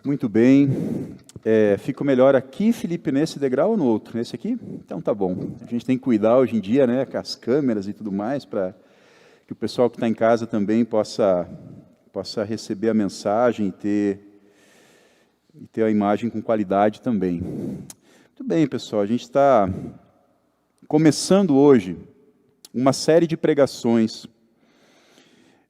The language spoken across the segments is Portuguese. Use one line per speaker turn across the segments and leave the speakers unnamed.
Muito bem. Fico melhor aqui, Felipe, nesse degrau ou no outro? Nesse aqui? Então tá bom. A gente tem que cuidar hoje em dia, né, com as câmeras e tudo mais, para que o pessoal que está em casa também possa receber a mensagem e ter a imagem com qualidade também. Muito bem, pessoal. A gente está começando hoje uma série de pregações.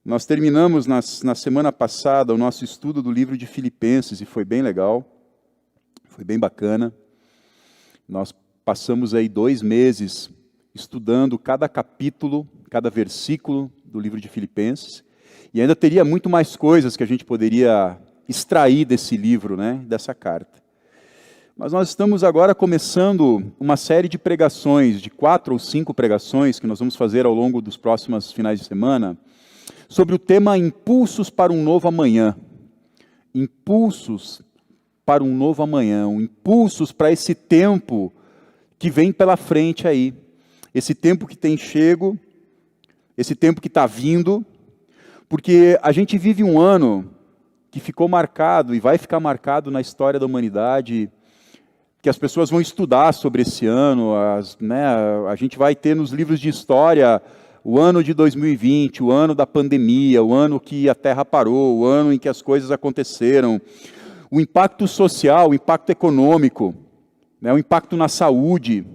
Nós terminamos na semana passada o nosso estudo do livro de Filipenses e foi bem legal, foi bem bacana. Nós passamos aí 2 meses estudando cada capítulo, cada versículo do livro de Filipenses e ainda teria muito mais coisas que a gente poderia extrair desse livro, né, dessa carta. Mas nós estamos agora começando uma série de pregações, de 4 ou 5 pregações que nós vamos fazer ao longo dos próximos finais de semana, sobre o tema Impulsos para um Novo Amanhã. Impulsos para um novo amanhã, impulsos para esse tempo que vem pela frente aí. Esse tempo que tem chego, esse tempo que está vindo, porque a gente vive um ano que ficou marcado e vai ficar marcado na história da humanidade, que as pessoas vão estudar sobre esse ano, a gente vai ter nos livros de história o ano de 2020, o ano da pandemia, o ano que a Terra parou, o ano em que as coisas aconteceram, o impacto social, o impacto econômico, né, o impacto na saúde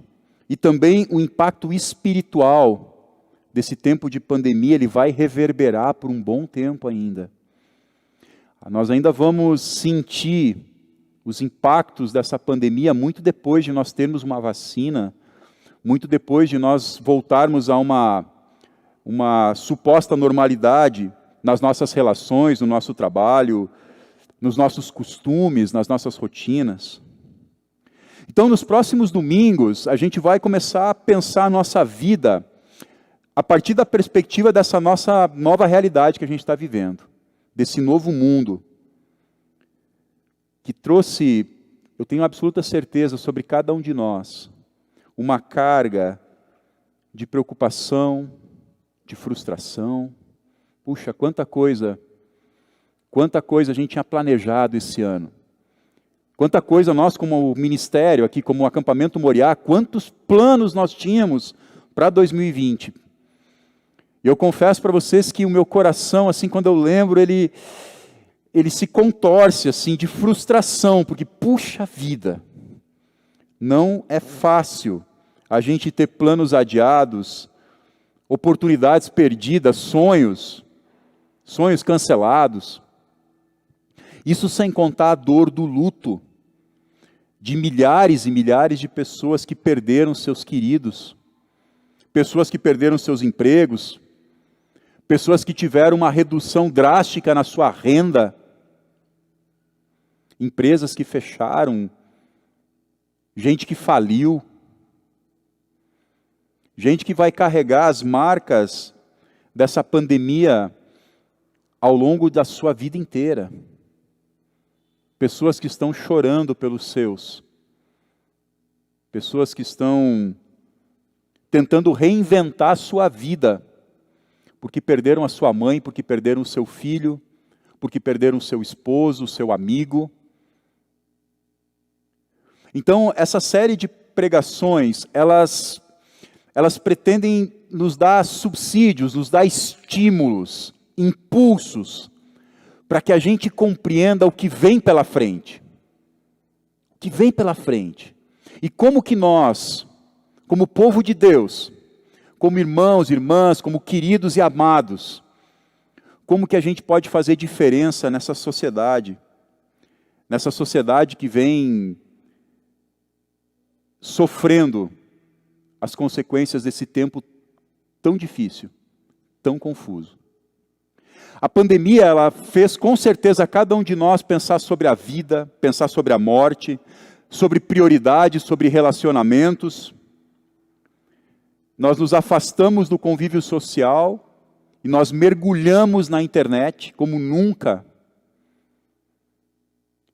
e também o impacto espiritual desse tempo de pandemia, ele vai reverberar por um bom tempo ainda. Nós ainda vamos sentir os impactos dessa pandemia muito depois de nós termos uma vacina, muito depois de nós voltarmos a uma suposta normalidade nas nossas relações, no nosso trabalho, nos nossos costumes, nas nossas rotinas. Então, nos próximos domingos, a gente vai começar a pensar a nossa vida a partir da perspectiva dessa nossa nova realidade que a gente está vivendo, desse novo mundo, que trouxe, eu tenho absoluta certeza sobre cada um de nós, uma carga de preocupação, de frustração. Puxa, quanta coisa a gente tinha planejado esse ano. Quanta coisa nós, como ministério, aqui como Acampamento Moriá, quantos planos nós tínhamos para 2020. E eu confesso para vocês que o meu coração, assim, quando eu lembro, ele se contorce, assim, de frustração, porque, puxa vida, não é fácil a gente ter planos adiados, oportunidades perdidas, sonhos cancelados. Isso sem contar a dor do luto de milhares e milhares de pessoas que perderam seus queridos, pessoas que perderam seus empregos, pessoas que tiveram uma redução drástica na sua renda, empresas que fecharam, gente que faliu, gente que vai carregar as marcas dessa pandemia ao longo da sua vida inteira. Pessoas que estão chorando pelos seus. Pessoas que estão tentando reinventar a sua vida, porque perderam a sua mãe, porque perderam o seu filho, porque perderam o seu esposo, o seu amigo. Então, essa série de pregações, elas pretendem nos dar subsídios, nos dar estímulos, impulsos, para que a gente compreenda o que vem pela frente. O que vem pela frente. E como que nós, como povo de Deus, como irmãos, irmãs, como queridos e amados, como que a gente pode fazer diferença nessa sociedade que vem sofrendo as consequências desse tempo tão difícil, tão confuso. A pandemia, ela fez com certeza cada um de nós pensar sobre a vida, pensar sobre a morte, sobre prioridades, sobre relacionamentos. Nós nos afastamos do convívio social e nós mergulhamos na internet como nunca.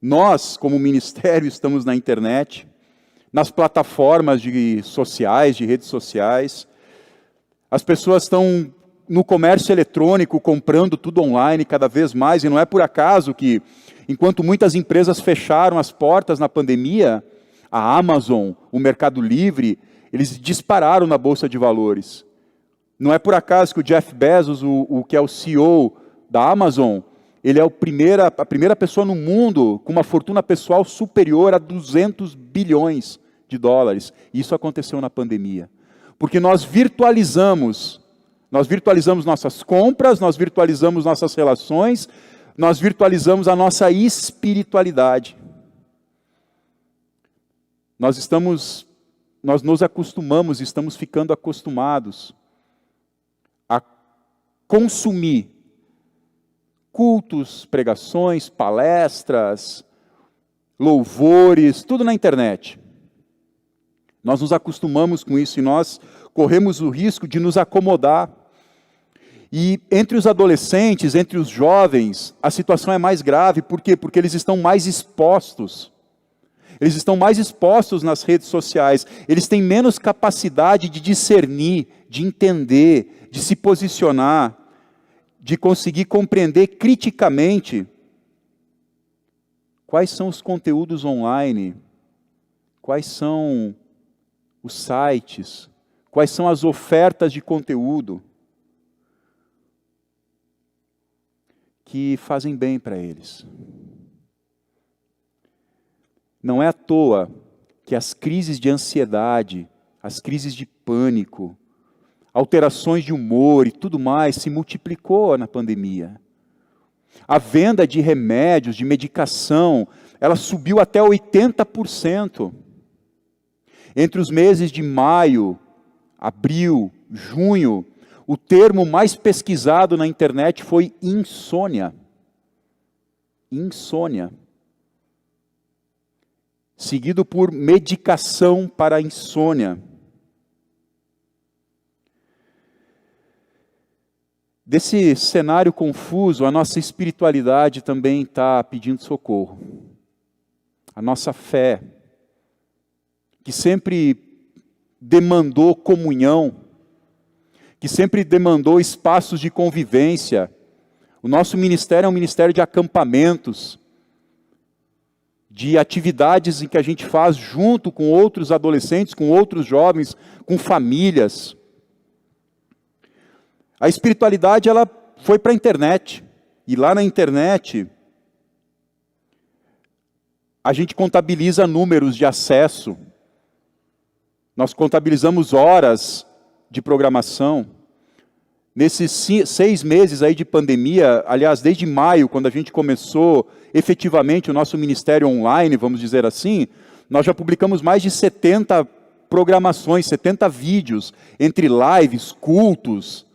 Nós, como ministério, estamos na internet, nas plataformas sociais, de redes sociais. As pessoas estão no comércio eletrônico, comprando tudo online cada vez mais, e não é por acaso que, enquanto muitas empresas fecharam as portas na pandemia, a Amazon, o Mercado Livre, eles dispararam na Bolsa de Valores. Não é por acaso que o Jeff Bezos, o que é o CEO da Amazon, ele é a primeira pessoa no mundo com uma fortuna pessoal superior a 200 bilhões de dólares. Isso aconteceu na pandemia. Porque nós virtualizamos nossas compras, nós virtualizamos nossas relações, nós virtualizamos a nossa espiritualidade. Nós nos acostumamos, estamos ficando acostumados a consumir cultos, pregações, palestras, louvores, tudo na internet. Nós nos acostumamos com isso e nós corremos o risco de nos acomodar. E entre os adolescentes, entre os jovens, a situação é mais grave. Por quê? Porque eles estão mais expostos. Eles estão mais expostos nas redes sociais. Eles têm menos capacidade de discernir, de entender, de se posicionar, de conseguir compreender criticamente quais são os conteúdos online, quais são os sites, quais são as ofertas de conteúdo que fazem bem para eles. Não é à toa que as crises de ansiedade, as crises de pânico, alterações de humor e tudo mais se multiplicou na pandemia. A venda de remédios, de medicação, ela subiu até 80%. Entre os meses de maio, abril, junho, o termo mais pesquisado na internet foi insônia. Insônia. Seguido por medicação para a insônia. Desse cenário confuso, a nossa espiritualidade também está pedindo socorro. A nossa fé, que sempre demandou comunhão, que sempre demandou espaços de convivência. O nosso ministério é um ministério de acampamentos, de atividades em que a gente faz junto com outros adolescentes, com outros jovens, com famílias. A espiritualidade, ela foi para a internet, e lá na internet, a gente contabiliza números de acesso, nós contabilizamos horas de programação. Nesses 6 meses aí de pandemia, aliás, desde maio, quando a gente começou efetivamente o nosso ministério online, vamos dizer assim, nós já publicamos mais de 70 programações, 70 vídeos, entre lives, cultos,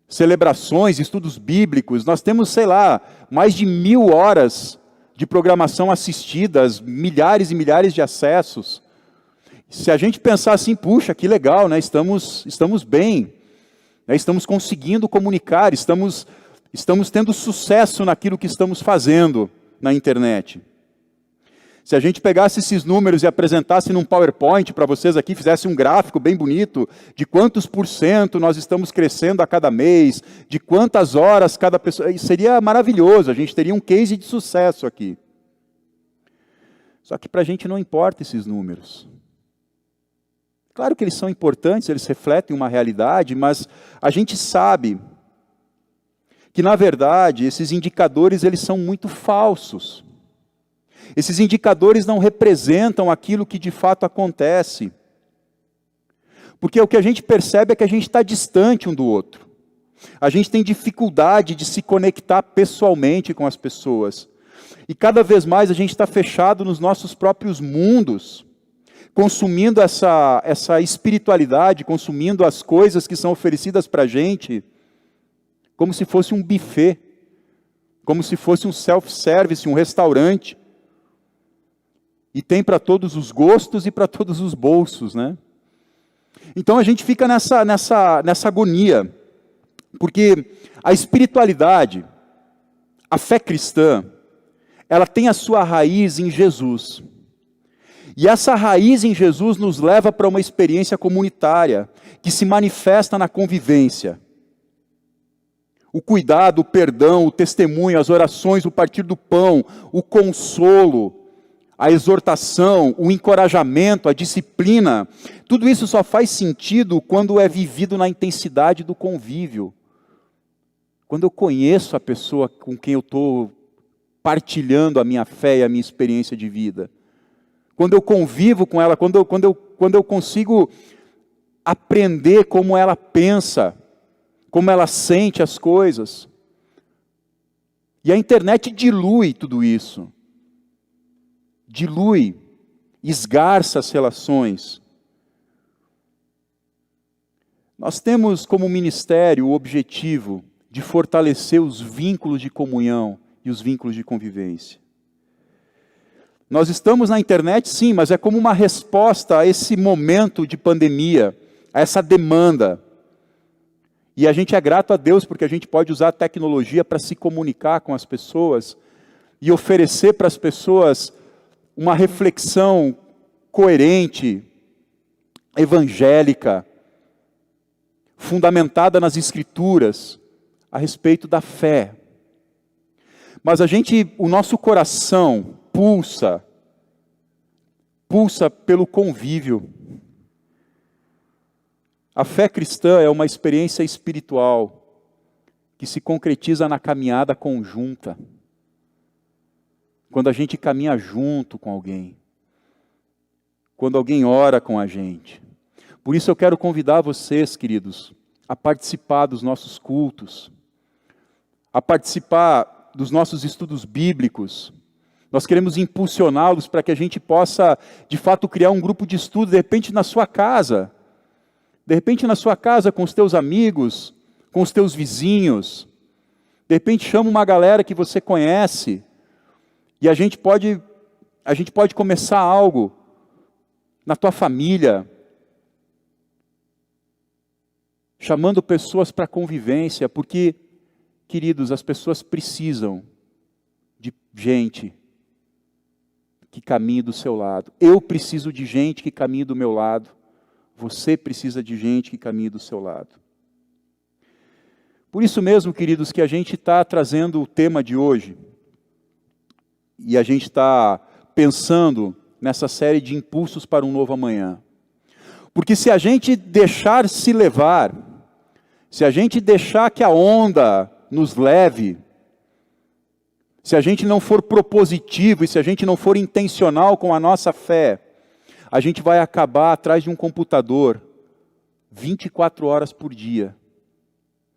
celebrações, estudos bíblicos. Nós temos, sei lá, mais de 1000 horas de programação assistidas, milhares e milhares de acessos. Se a gente pensar assim, puxa, que legal, né? Estamos bem, né? Estamos conseguindo comunicar, estamos tendo sucesso naquilo que estamos fazendo na internet. Se a gente pegasse esses números e apresentasse num PowerPoint para vocês aqui, fizesse um gráfico bem bonito, de quantos % nós estamos crescendo a cada mês, de quantas horas cada pessoa... Seria maravilhoso, a gente teria um case de sucesso aqui. Só que para a gente não importa esses números. Claro que eles são importantes, eles refletem uma realidade, mas a gente sabe que, na verdade, esses indicadores eles são muito falsos. Esses indicadores não representam aquilo que de fato acontece. Porque o que a gente percebe é que a gente está distante um do outro. A gente tem dificuldade de se conectar pessoalmente com as pessoas. E cada vez mais a gente está fechado nos nossos próprios mundos, consumindo essa espiritualidade, consumindo as coisas que são oferecidas para a gente, como se fosse um buffet, como se fosse um self-service, um restaurante. E tem para todos os gostos e para todos os bolsos, né? Então a gente fica nessa agonia, porque a espiritualidade, a fé cristã, ela tem a sua raiz em Jesus. E essa raiz em Jesus nos leva para uma experiência comunitária, que se manifesta na convivência. O cuidado, o perdão, o testemunho, as orações, o partir do pão, o consolo, a exortação, o encorajamento, a disciplina, tudo isso só faz sentido quando é vivido na intensidade do convívio. Quando eu conheço a pessoa com quem eu estou partilhando a minha fé e a minha experiência de vida. Quando eu convivo com ela, quando eu consigo aprender como ela pensa, como ela sente as coisas. E a internet dilui tudo isso. Dilui, esgarça as relações. Nós temos como ministério o objetivo de fortalecer os vínculos de comunhão e os vínculos de convivência. Nós estamos na internet, sim, mas é como uma resposta a esse momento de pandemia, a essa demanda. E a gente é grato a Deus porque a gente pode usar a tecnologia para se comunicar com as pessoas e oferecer para as pessoas uma reflexão coerente, evangélica, fundamentada nas Escrituras, a respeito da fé. Mas o nosso coração pulsa pelo convívio. A fé cristã é uma experiência espiritual que se concretiza na caminhada conjunta. Quando a gente caminha junto com alguém. Quando alguém ora com a gente. Por isso eu quero convidar vocês, queridos, a participar dos nossos cultos, a participar dos nossos estudos bíblicos. Nós queremos impulsioná-los para que a gente possa, de fato, criar um grupo de estudo, de repente na sua casa. De repente na sua casa, com os teus amigos, com os teus vizinhos. De repente chama uma galera que você conhece. E a gente pode começar algo na tua família. Chamando pessoas para convivência, porque, queridos, as pessoas precisam de gente que caminhe do seu lado. Eu preciso de gente que caminhe do meu lado. Você precisa de gente que caminhe do seu lado. Por isso mesmo, queridos, que a gente está trazendo o tema de hoje. E a gente está pensando nessa série de impulsos para um novo amanhã. Porque se a gente deixar se levar, se a gente deixar que a onda nos leve, se a gente não for propositivo e se a gente não for intencional com a nossa fé, a gente vai acabar atrás de um computador 24 horas por dia.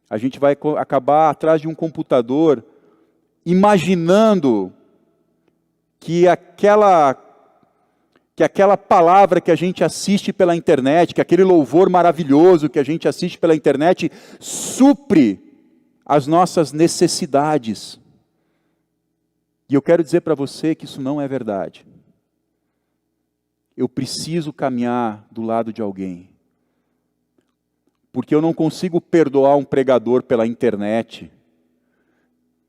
A gente vai acabar atrás de um computador imaginando que aquela palavra que a gente assiste pela internet, que aquele louvor maravilhoso que a gente assiste pela internet, supre as nossas necessidades. E eu quero dizer para você que isso não é verdade. Eu preciso caminhar do lado de alguém. Porque eu não consigo perdoar um pregador pela internet.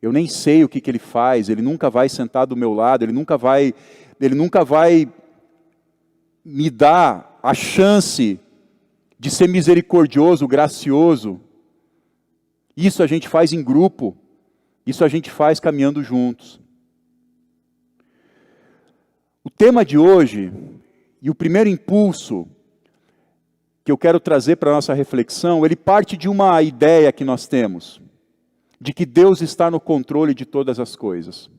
Eu nem sei o que ele faz, ele nunca vai sentar do meu lado, ele nunca vai me dar a chance de ser misericordioso, gracioso. Isso a gente faz em grupo, isso a gente faz caminhando juntos. O tema de hoje, e o primeiro impulso que eu quero trazer para a nossa reflexão, ele parte de uma ideia que nós temos, de que Deus está no controle de todas as coisas.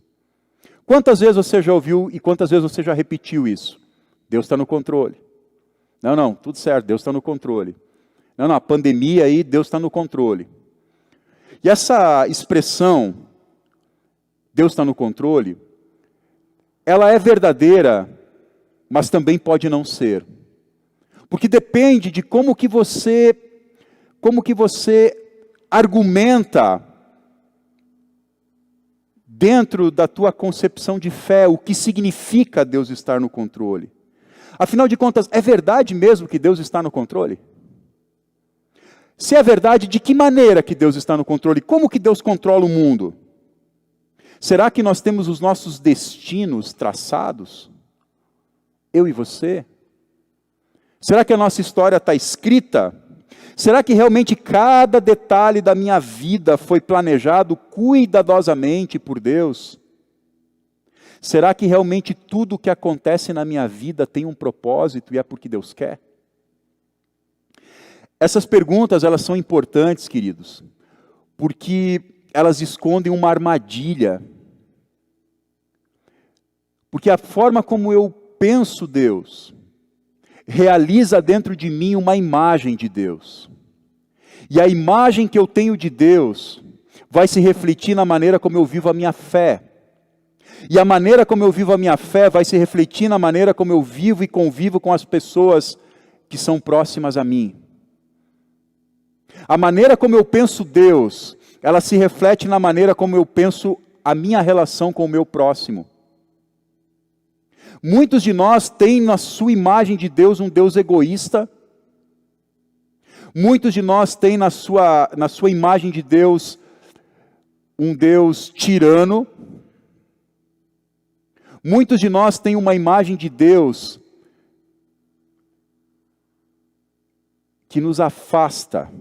Quantas vezes você já ouviu e quantas vezes você já repetiu isso? Deus está no controle. Não, tudo certo, Deus está no controle. Não, a pandemia aí, Deus está no controle. E essa expressão, Deus está no controle, ela é verdadeira, mas também pode não ser. Porque depende de como que você argumenta dentro da tua concepção de fé, o que significa Deus estar no controle. Afinal de contas, é verdade mesmo que Deus está no controle? Se é verdade, de que maneira que Deus está no controle? Como que Deus controla o mundo? Será que nós temos os nossos destinos traçados? Eu e você? Será que a nossa história está escrita? Será que realmente cada detalhe da minha vida foi planejado cuidadosamente por Deus? Será que realmente tudo o que acontece na minha vida tem um propósito e é porque Deus quer? Essas perguntas, elas são importantes, queridos, porque elas escondem uma armadilha. Porque a forma como eu penso Deus, realiza dentro de mim uma imagem de Deus. E a imagem que eu tenho de Deus vai se refletir na maneira como eu vivo a minha fé. E a maneira como eu vivo a minha fé vai se refletir na maneira como eu vivo e convivo com as pessoas que são próximas a mim. A maneira como eu penso Deus, ela se reflete na maneira como eu penso a minha relação com o meu próximo. Muitos de nós têm na sua imagem de Deus um Deus egoísta. Muitos de nós têm na sua imagem de Deus um Deus tirano. Muitos de nós têm uma imagem de Deus que nos afasta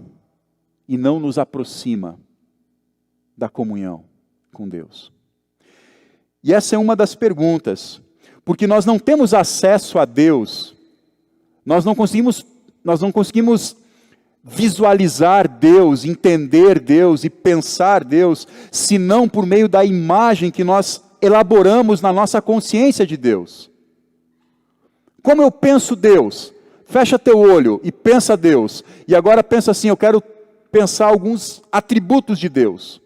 e não nos aproxima da comunhão com Deus. E essa é uma das perguntas. Porque nós não temos acesso a Deus, nós não conseguimos visualizar Deus, entender Deus e pensar Deus, senão por meio da imagem que nós elaboramos na nossa consciência de Deus. Como eu penso Deus? Fecha teu olho e pensa Deus. E agora pensa assim, eu quero pensar alguns atributos de Deus.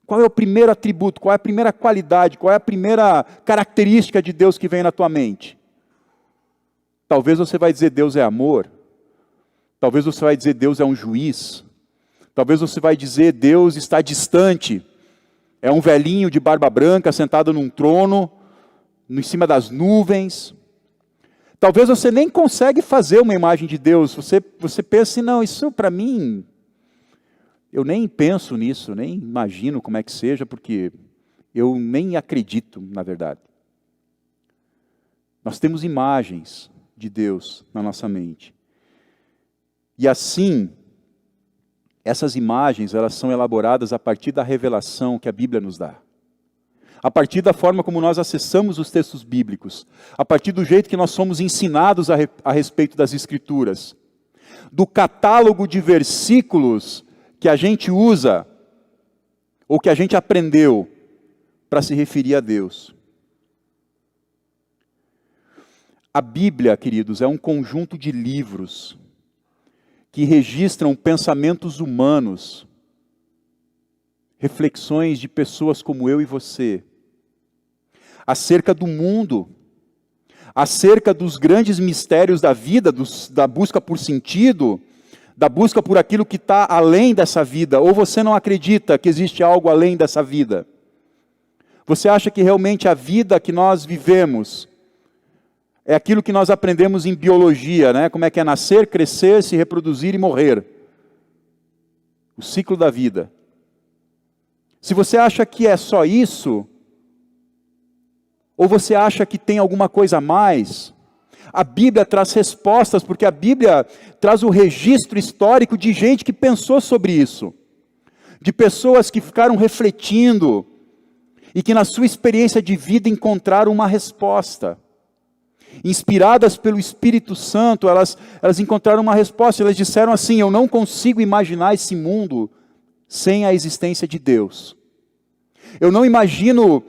Qual é o primeiro atributo? Qual é a primeira qualidade? Qual é a primeira característica de Deus que vem na tua mente? Talvez você vai dizer Deus é amor. Talvez você vai dizer Deus é um juiz. Talvez você vai dizer Deus está distante. É um velhinho de barba branca sentado num trono, em cima das nuvens. Talvez você nem consegue fazer uma imagem de Deus. Você pensa assim, não, isso para mim... Eu nem penso nisso, nem imagino como é que seja, porque eu nem acredito, na verdade. Nós temos imagens de Deus na nossa mente. E assim, essas imagens, elas são elaboradas a partir da revelação que a Bíblia nos dá. A partir da forma como nós acessamos os textos bíblicos. A partir do jeito que nós somos ensinados a respeito das Escrituras. Do catálogo de versículos que a gente usa, ou que a gente aprendeu, para se referir a Deus. A Bíblia, queridos, é um conjunto de livros que registram pensamentos humanos, reflexões de pessoas como eu e você, acerca do mundo, acerca dos grandes mistérios da vida, da busca por sentido, da busca por aquilo que está além dessa vida, ou você não acredita que existe algo além dessa vida? Você acha que realmente a vida que nós vivemos é aquilo que nós aprendemos em biologia, né? Como é que é nascer, crescer, se reproduzir e morrer? O ciclo da vida. Se você acha que é só isso, ou você acha que tem alguma coisa a mais, a Bíblia traz respostas, porque a Bíblia traz o registro histórico de gente que pensou sobre isso. De pessoas que ficaram refletindo e que na sua experiência de vida encontraram uma resposta. Inspiradas pelo Espírito Santo, elas encontraram uma resposta. Elas disseram assim, eu não consigo imaginar esse mundo sem a existência de Deus. Eu não imagino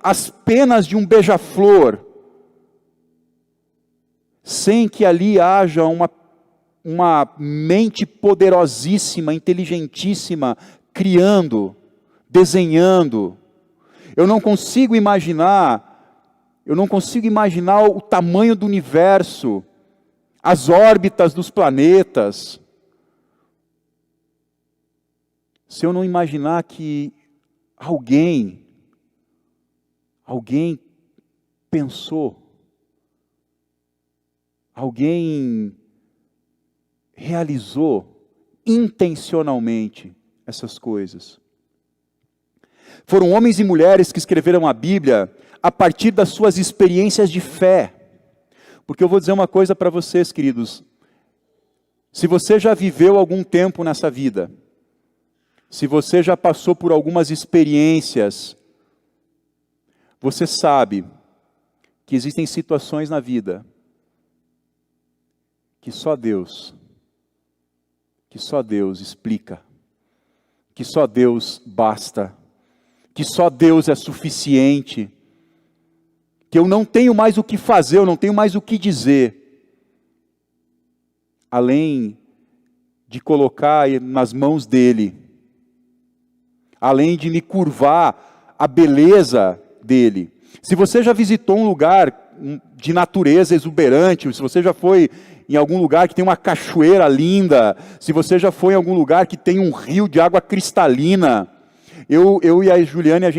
as penas de um beija-flor sem que ali haja uma mente poderosíssima, inteligentíssima, criando, desenhando. Eu não consigo imaginar o tamanho do universo, as órbitas dos planetas, se eu não imaginar que alguém pensou, alguém realizou intencionalmente essas coisas. Foram homens e mulheres que escreveram a Bíblia a partir das suas experiências de fé. Porque eu vou dizer uma coisa para vocês, queridos. Se você já viveu algum tempo nessa vida, se você já passou por algumas experiências, você sabe que existem situações na vida que só Deus explica, que só Deus basta, que só Deus é suficiente, que eu não tenho mais o que fazer, eu não tenho mais o que dizer, além de colocar nas mãos dEle, além de me curvar à beleza dEle. Se você já visitou um lugar de natureza exuberante, se você já foi em algum lugar que tem uma cachoeira linda, se você já foi em algum lugar que tem um rio de água cristalina, eu e a Juliane, a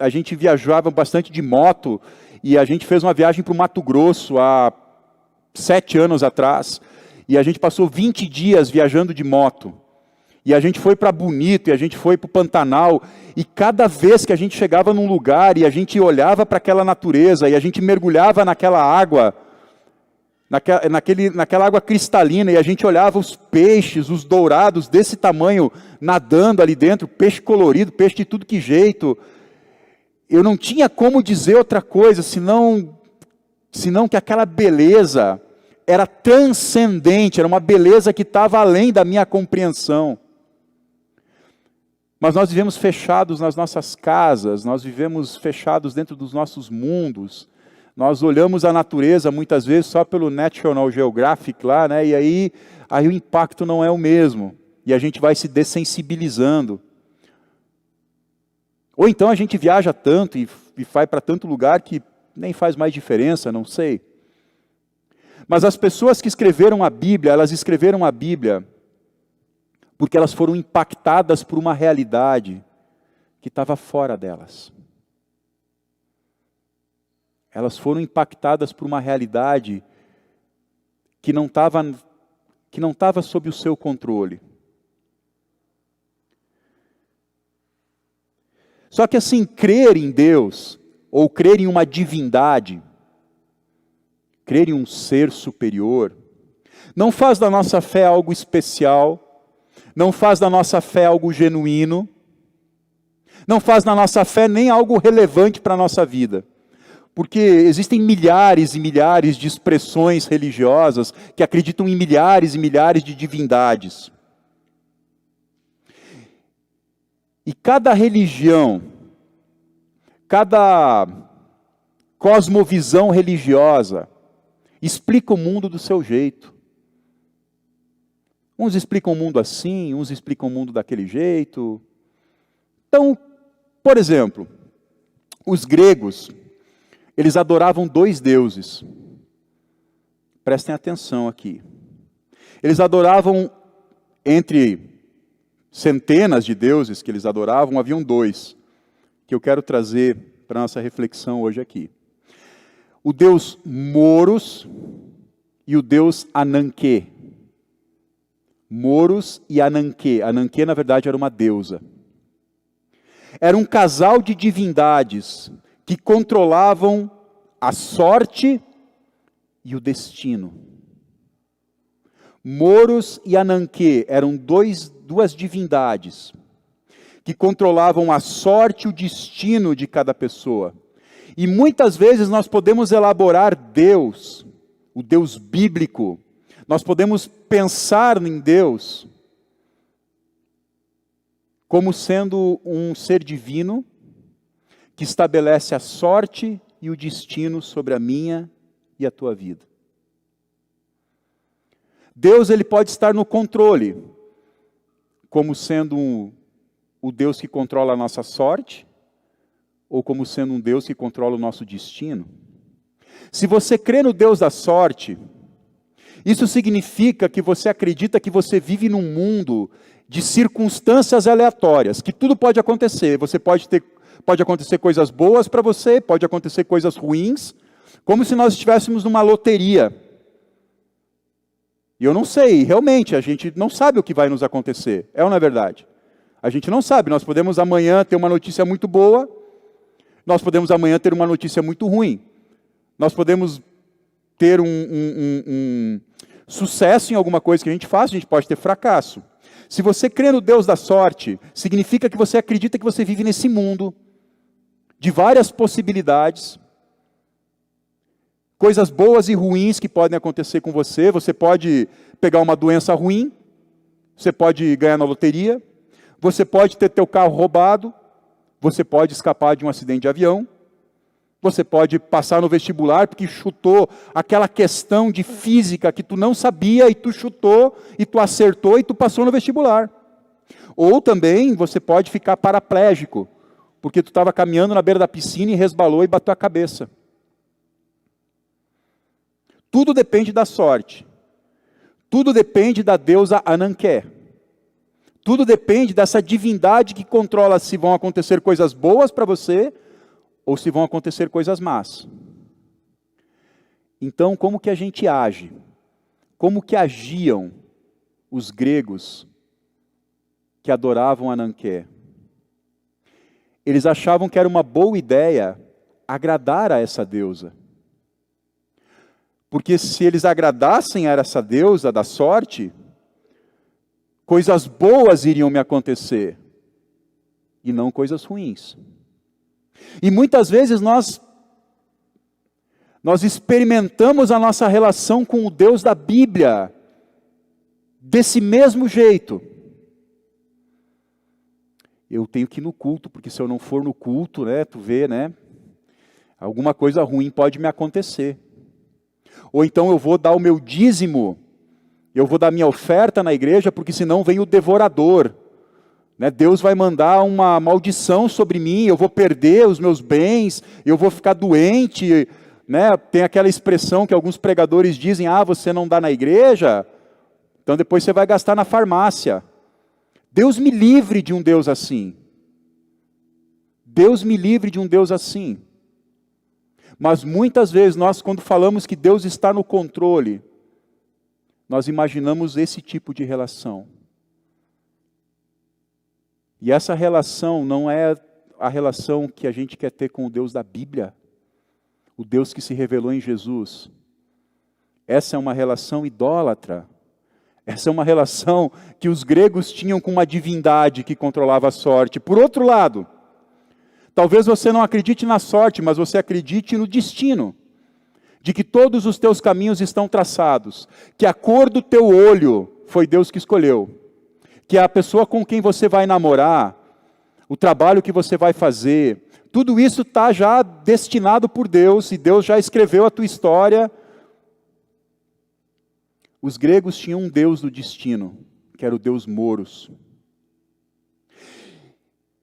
gente viajava bastante de moto, e a gente fez uma viagem para o Mato Grosso há 7 anos atrás, e a gente passou 20 dias viajando de moto, e a gente foi para Bonito, e a gente foi para o Pantanal, e cada vez que a gente chegava num lugar, e a gente olhava para aquela natureza, e a gente mergulhava naquela água, naquela água cristalina, e a gente olhava os peixes, os dourados desse tamanho, nadando ali dentro, peixe colorido, peixe de tudo que jeito. Eu não tinha como dizer outra coisa, senão que aquela beleza era transcendente, era uma beleza que estava além da minha compreensão. Mas nós vivemos fechados nas nossas casas, nós vivemos fechados dentro dos nossos mundos. Nós olhamos a natureza muitas vezes só pelo National Geographic lá, né? E aí o impacto não é o mesmo. E a gente vai se dessensibilizando. Ou então a gente viaja tanto e vai para tanto lugar que nem faz mais diferença, não sei. Mas as pessoas que escreveram a Bíblia, elas escreveram a Bíblia porque elas foram impactadas por uma realidade que estava fora delas. Elas foram impactadas por uma realidade que não estava sob o seu controle. Só que assim, crer em Deus, ou crer em uma divindade, crer em um ser superior, não faz da nossa fé algo especial, não faz da nossa fé algo genuíno, não faz da nossa fé nem algo relevante para a nossa vida. Porque existem milhares e milhares de expressões religiosas que acreditam em milhares e milhares de divindades. E cada religião, cada cosmovisão religiosa, explica o mundo do seu jeito. Uns explicam o mundo assim, uns explicam o mundo daquele jeito. Então, por exemplo, os gregos, eles adoravam 2 deuses. Prestem atenção aqui. Eles adoravam, entre centenas de deuses que eles adoravam, haviam 2, que eu quero trazer para a nossa reflexão hoje aqui. O deus Moros e o deus Ananke. Moros e Ananke. Ananke, na verdade, era uma deusa. Era um casal de divindades que controlavam a sorte e o destino. Moros e Ananke eram duas divindades que controlavam a sorte e o destino de cada pessoa. E muitas vezes nós podemos elaborar Deus, o Deus bíblico, nós podemos pensar em Deus como sendo um ser divino que estabelece a sorte e o destino sobre a minha e a tua vida. Deus, ele pode estar no controle, como sendo o Deus que controla a nossa sorte, ou como sendo um Deus que controla o nosso destino. Se você crê no Deus da sorte, isso significa que você acredita que você vive num mundo de circunstâncias aleatórias, que tudo pode acontecer. Pode acontecer coisas boas para você, pode acontecer coisas ruins, como se nós estivéssemos numa loteria. E eu não sei, realmente, a gente não sabe o que vai nos acontecer. É ou não é verdade? A gente não sabe, nós podemos amanhã ter uma notícia muito boa, nós podemos amanhã ter uma notícia muito ruim. Nós podemos ter sucesso em alguma coisa que a gente faz, a gente pode ter fracasso. Se você crê no Deus da sorte, significa que você acredita que você vive nesse mundo de várias possibilidades, coisas boas e ruins que podem acontecer com você. Você pode pegar uma doença ruim, você pode ganhar na loteria, você pode ter teu carro roubado, você pode escapar de um acidente de avião, você pode passar no vestibular porque chutou aquela questão de física que tu não sabia e tu chutou e tu acertou e tu passou no vestibular. Ou também você pode ficar paraplégico, porque tu estava caminhando na beira da piscina e resbalou e bateu a cabeça. Tudo depende da sorte. Tudo depende da deusa Ananké. Tudo depende dessa divindade que controla se vão acontecer coisas boas para você ou se vão acontecer coisas más. Então, como que a gente age? Como que agiam os gregos que adoravam Ananké? Eles achavam que era uma boa ideia agradar a essa deusa. Porque se eles agradassem a essa deusa da sorte, coisas boas iriam me acontecer, e não coisas ruins. E muitas vezes nós experimentamos a nossa relação com o Deus da Bíblia desse mesmo jeito. Eu tenho que ir no culto, porque se eu não for no culto, tu vê, alguma coisa ruim pode me acontecer. Ou então eu vou dar o meu dízimo, eu vou dar minha oferta na igreja, porque senão vem o devorador. Deus vai mandar uma maldição sobre mim, eu vou perder os meus bens, eu vou ficar doente. Tem aquela expressão que alguns pregadores dizem, você não dá na igreja, então depois você vai gastar na farmácia. Deus me livre de um Deus assim. Deus me livre de um Deus assim. Mas muitas vezes nós, quando falamos que Deus está no controle, nós imaginamos esse tipo de relação. E essa relação não é a relação que a gente quer ter com o Deus da Bíblia, o Deus que se revelou em Jesus. Essa é uma relação idólatra. Essa é uma relação que os gregos tinham com uma divindade que controlava a sorte. Por outro lado, talvez você não acredite na sorte, mas você acredite no destino. De que todos os teus caminhos estão traçados. Que a cor do teu olho foi Deus que escolheu. Que a pessoa com quem você vai namorar, o trabalho que você vai fazer, tudo isso está já destinado por Deus, e Deus já escreveu a tua história. Os gregos tinham um Deus do destino, que era o Deus Moros.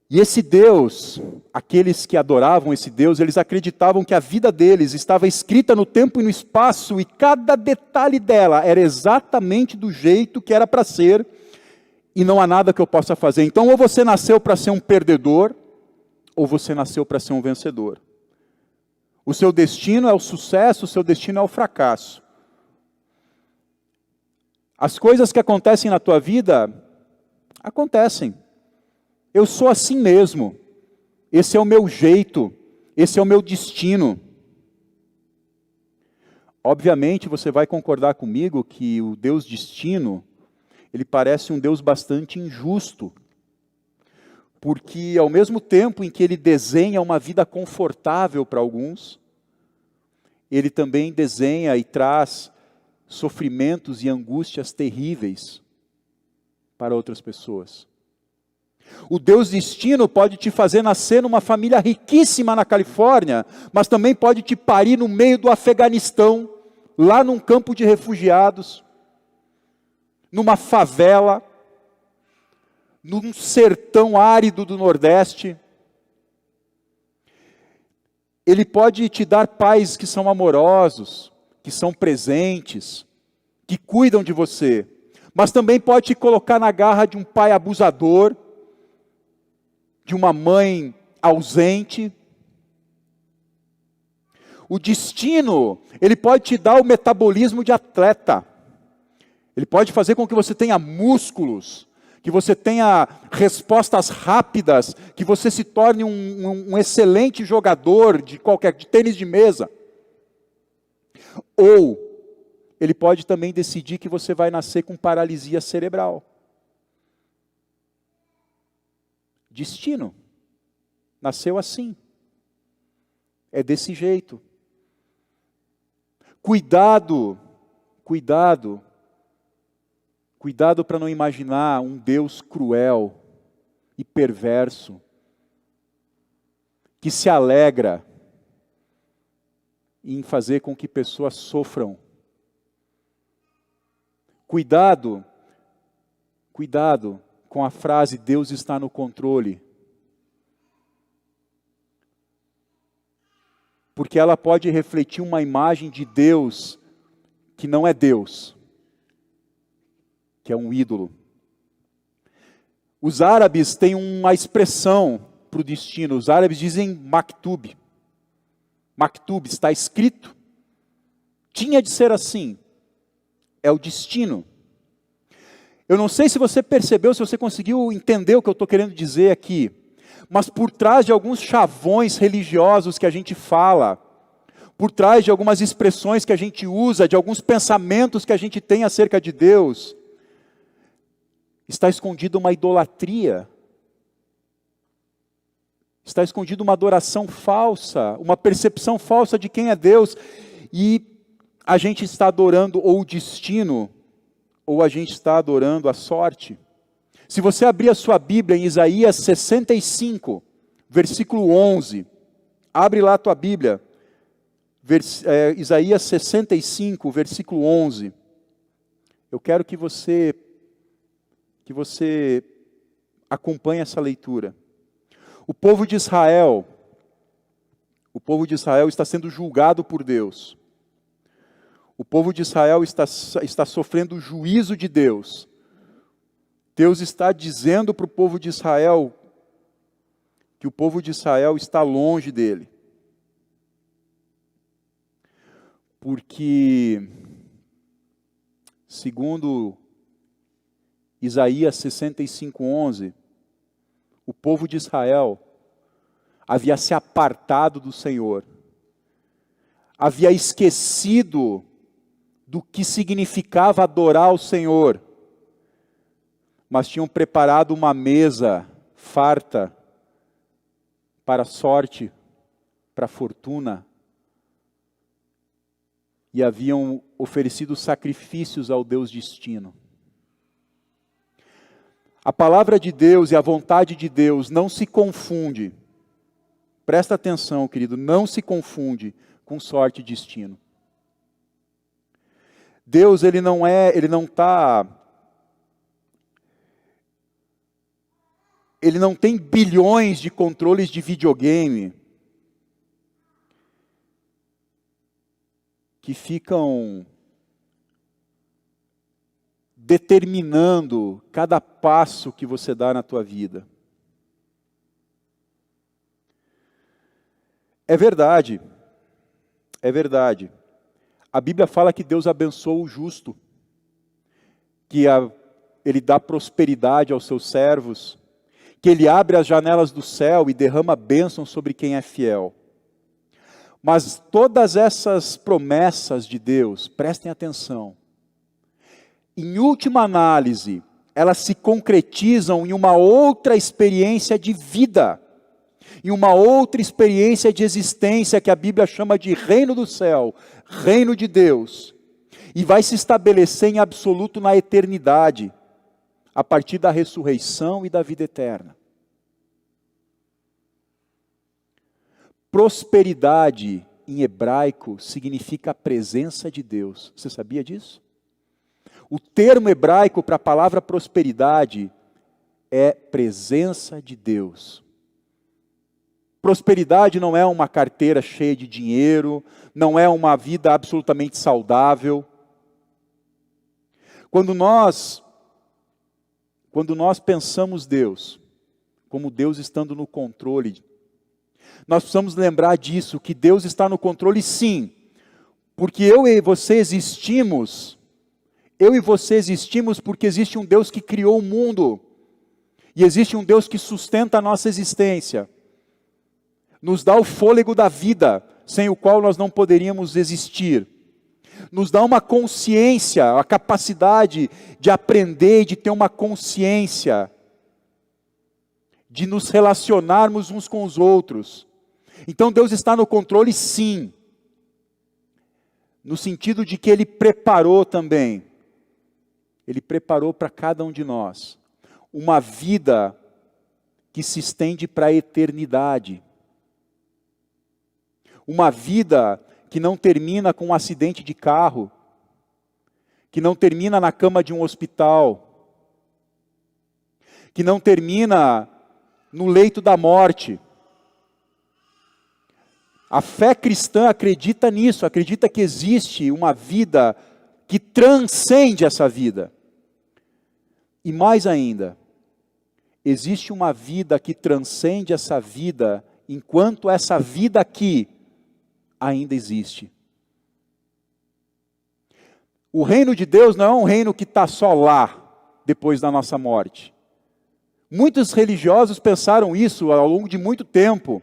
E esse Deus, aqueles que adoravam esse Deus, eles acreditavam que a vida deles estava escrita no tempo e no espaço, e cada detalhe dela era exatamente do jeito que era para ser, e não há nada que eu possa fazer. Então, ou você nasceu para ser um perdedor, ou você nasceu para ser um vencedor. O seu destino é o sucesso, o seu destino é o fracasso. As coisas que acontecem na tua vida, acontecem. Eu sou assim mesmo. Esse é o meu jeito. Esse é o meu destino. Obviamente, você vai concordar comigo que o Deus destino, ele parece um Deus bastante injusto. Porque ao mesmo tempo em que ele desenha uma vida confortável para alguns, ele também desenha e traz sofrimentos e angústias terríveis para outras pessoas. O Deus destino pode te fazer nascer numa família riquíssima na Califórnia, mas também pode te parir no meio do Afeganistão, lá num campo de refugiados, numa favela, num sertão árido do Nordeste. Ele pode te dar pais que são amorosos, que são presentes, que cuidam de você, mas também pode te colocar na garra de um pai abusador, de uma mãe ausente. O destino, ele pode te dar o metabolismo de atleta. Ele pode fazer com que você tenha músculos, que você tenha respostas rápidas, que você se torne um excelente jogador de tênis de mesa. Ou ele pode também decidir que você vai nascer com paralisia cerebral. Destino. Nasceu assim. É desse jeito. Cuidado para não imaginar um Deus cruel e perverso, que se alegra em fazer com que pessoas sofram. Cuidado com a frase Deus está no controle. Porque ela pode refletir uma imagem de Deus que não é Deus, que é um ídolo. Os árabes têm uma expressão para o destino. Os árabes dizem maktub. Maktub, está escrito. Tinha de ser assim. É o destino. Eu não sei se você percebeu, se você conseguiu entender o que eu estou querendo dizer aqui. Mas por trás de alguns chavões religiosos que a gente fala, por trás de algumas expressões que a gente usa, de alguns pensamentos que a gente tem acerca de Deus, está escondida uma idolatria. Está escondida uma adoração falsa, uma percepção falsa de quem é Deus. E a gente está adorando ou o destino, ou a gente está adorando a sorte. Se você abrir a sua Bíblia em Isaías 65, versículo 11, abre lá a tua Bíblia, Isaías 65, versículo 11. Eu quero que você acompanhe essa leitura. O povo de Israel está sendo julgado por Deus. O povo de Israel está sofrendo o juízo de Deus. Deus está dizendo para o povo de Israel que o povo de Israel está longe dele. Porque, segundo Isaías 65:11, o povo de Israel havia se apartado do Senhor, havia esquecido do que significava adorar o Senhor, mas tinham preparado uma mesa farta para a sorte, para a fortuna, e haviam oferecido sacrifícios ao Deus destino. A palavra de Deus e a vontade de Deus não se confunde. Presta atenção, querido, não se confunde com sorte e destino. Deus, ele não tem bilhões de controles de videogame que ficam determinando cada passo que você dá na tua vida. É verdade. A Bíblia fala que Deus abençoa o justo, que Ele dá prosperidade aos seus servos, que Ele abre as janelas do céu e derrama bênção sobre quem é fiel. Mas todas essas promessas de Deus, prestem atenção, em última análise, elas se concretizam em uma outra experiência de vida, em uma outra experiência de existência que a Bíblia chama de reino do céu, reino de Deus, e vai se estabelecer em absoluto na eternidade, a partir da ressurreição e da vida eterna. Prosperidade em hebraico significa a presença de Deus. Você sabia disso? O termo hebraico para a palavra prosperidade é presença de Deus. Prosperidade não é uma carteira cheia de dinheiro, não é uma vida absolutamente saudável. Quando nós pensamos Deus, como Deus estando no controle, nós precisamos lembrar disso, que Deus está no controle sim, porque eu e você existimos porque existe um Deus que criou o mundo, e existe um Deus que sustenta a nossa existência, nos dá o fôlego da vida, sem o qual nós não poderíamos existir. nos dá uma consciência, a capacidade de aprender e de ter uma consciência, de nos relacionarmos uns com os outros. Então Deus está no controle, sim, no sentido de que Ele preparou também, Ele preparou para cada um de nós uma vida que se estende para a eternidade. Uma vida que não termina com um acidente de carro, que não termina na cama de um hospital, que não termina no leito da morte. A fé cristã acredita nisso, acredita que existe uma vida que transcende essa vida. E mais ainda, existe uma vida que transcende essa vida, enquanto essa vida aqui ainda existe. O reino de Deus não é um reino que está só lá, depois da nossa morte. Muitos religiosos pensaram isso ao longo de muito tempo.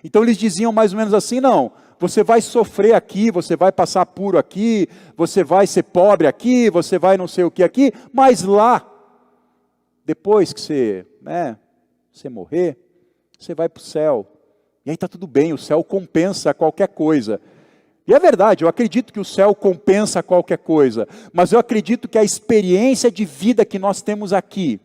Então eles diziam mais ou menos assim, não, você vai sofrer aqui, você vai passar apuro aqui, você vai ser pobre aqui, você vai não sei o que aqui, mas lá, depois que você morrer, você vai para o céu. E aí está tudo bem, o céu compensa qualquer coisa. E é verdade, eu acredito que o céu compensa qualquer coisa, mas eu acredito que a experiência de vida que nós temos aqui,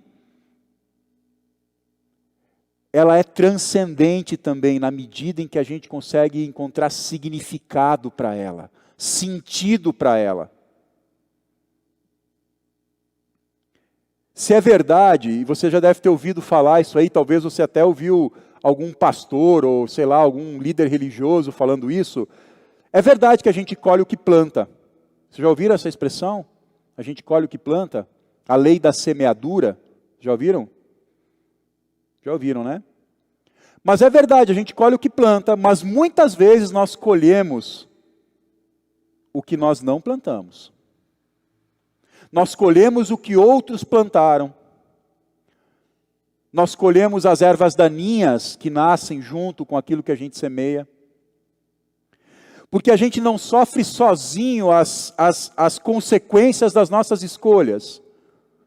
ela é transcendente também, na medida em que a gente consegue encontrar significado para ela, sentido para ela. Se é verdade, e você já deve ter ouvido falar isso aí, talvez você até ouviu algum pastor, ou sei lá, algum líder religioso falando isso, é verdade que a gente colhe o que planta. Vocês já ouviram essa expressão? A gente colhe o que planta? A lei da semeadura, já ouviram? Já ouviram, né? Mas é verdade, a gente colhe o que planta, mas muitas vezes nós colhemos o que nós não plantamos. Nós colhemos o que outros plantaram. Nós colhemos as ervas daninhas que nascem junto com aquilo que a gente semeia. Porque a gente não sofre sozinho as consequências das nossas escolhas.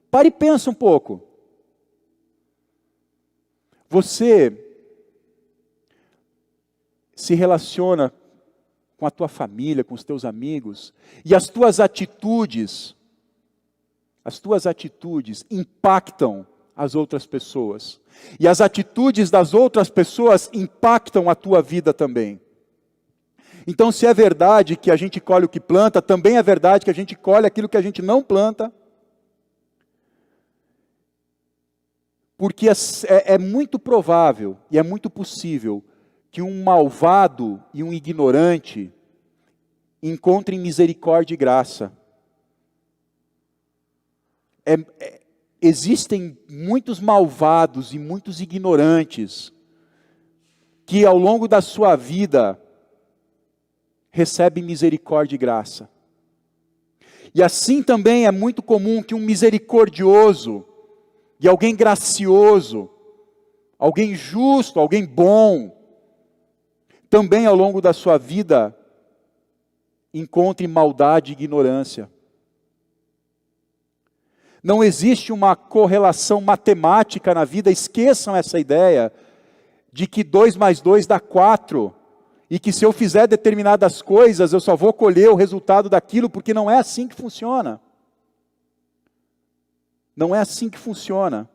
Pare e pensa um pouco. Você se relaciona com a tua família, com os teus amigos, e as tuas atitudes impactam as outras pessoas. E as atitudes das outras pessoas impactam a tua vida também. Então, se é verdade que a gente colhe o que planta, também é verdade que a gente colhe aquilo que a gente não planta. Porque é muito provável e é muito possível que um malvado e um ignorante encontrem misericórdia e graça. Existem muitos malvados e muitos ignorantes que ao longo da sua vida recebem misericórdia e graça. E assim também é muito comum que um misericordioso e alguém gracioso, alguém justo, alguém bom, também ao longo da sua vida encontre maldade e ignorância. Não existe uma correlação matemática na vida, esqueçam essa ideia de que 2 mais 2 dá 4, e que se eu fizer determinadas coisas, eu só vou colher o resultado daquilo, porque não é assim que funciona. Não é assim que funciona.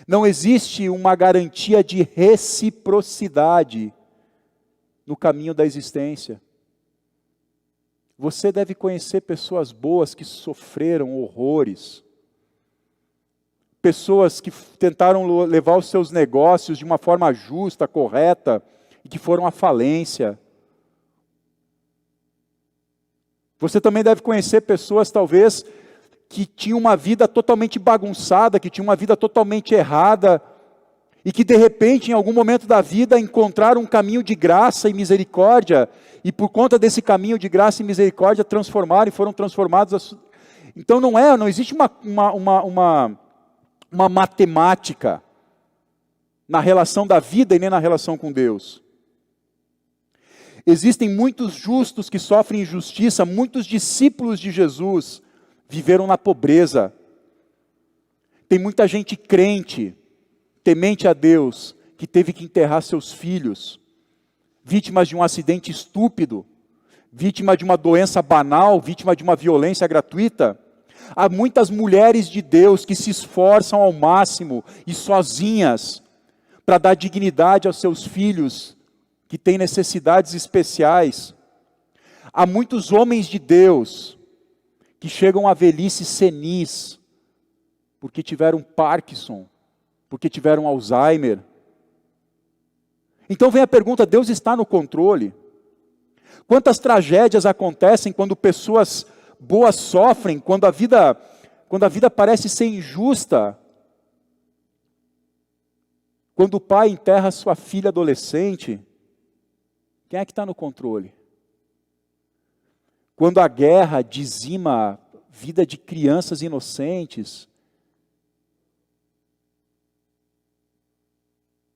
Não existe uma garantia de reciprocidade no caminho da existência. Você deve conhecer pessoas boas que sofreram horrores. Pessoas que tentaram levar os seus negócios de uma forma justa, correta, e que foram à falência. Você também deve conhecer pessoas, talvez, que tinham uma vida totalmente bagunçada, que tinham uma vida totalmente errada, e que de repente, em algum momento da vida, encontraram um caminho de graça e misericórdia, e por conta desse caminho de graça e misericórdia, foram transformados. Então não existe uma matemática na relação da vida e nem na relação com Deus. Existem muitos justos que sofrem injustiça, muitos discípulos de Jesus viveram na pobreza. Tem muita gente crente, temente a Deus, que teve que enterrar seus filhos, vítimas de um acidente estúpido, vítima de uma doença banal, vítima de uma violência gratuita. Há muitas mulheres de Deus que se esforçam ao máximo e sozinhas para dar dignidade aos seus filhos que têm necessidades especiais. Há muitos homens de Deus que chegam à velhice senis porque tiveram Parkinson, porque tiveram Alzheimer. Então vem a pergunta: Deus está no controle? Quantas tragédias acontecem quando pessoas boas sofrem, quando a vida parece ser injusta? Quando o pai enterra sua filha adolescente, quem é que está no controle? Quando a guerra dizima a vida de crianças inocentes,